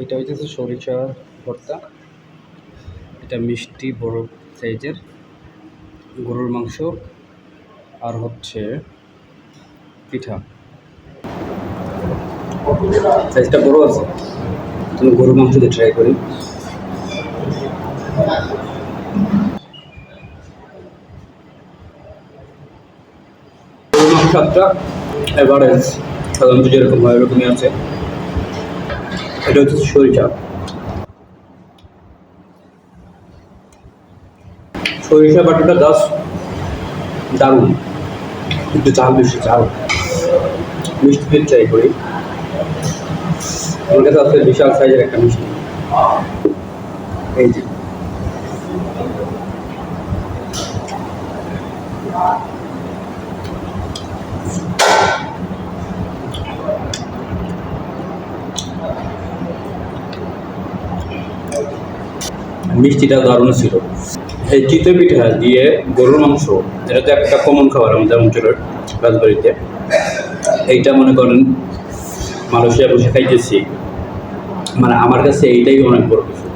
এটা হইতেছে সরিষার ভর্তা। এটা মিষ্টি বড় সাইজের গরুর মাংস আর হচ্ছে পিঠা। সাইজটা বড় আছে। তুমি গরুর মাংস দিয়ে ট্রাই করি। গরুর মাংস স্বাদটা এভারেজ, সাধারণত যেরকম হয় এরকমই আছে। এটা হচ্ছে সরিষা। সরিষা বাটাটা জাস্ট দারুণ, একটু ঝাল বেশি ঝাল। মিষ্টি দিয়ে ট্রাই করি। আমার কাছে আছে বিশাল সাইজের একটা মিষ্টি, এই যে। মিষ্টিটা দারুণ ছিল। এই চিতই পিঠা দিয়ে গরুর মাংস, এটা তো একটা কমন খাবার আমাদের অঞ্চলের রাজবাড়িতে। এইটা মনে করেন মালয়েশিয়া বসে খাইতেছি, মানে আমার কাছে এইটাই অনেক বড় কিছু।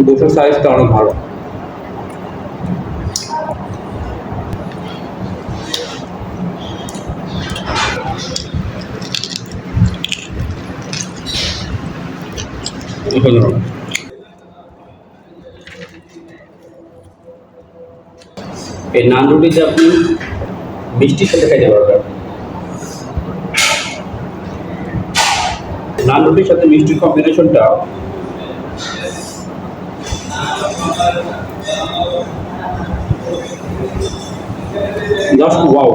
গোটার সাইজটা অনেক ভালো। এই নান রুটিতে আপনি মিষ্টির সাথে খাইতে পারবেন। নান রুটির সাথে মিষ্টির কম্বিনেশনটা জাস্ট ওয়াও।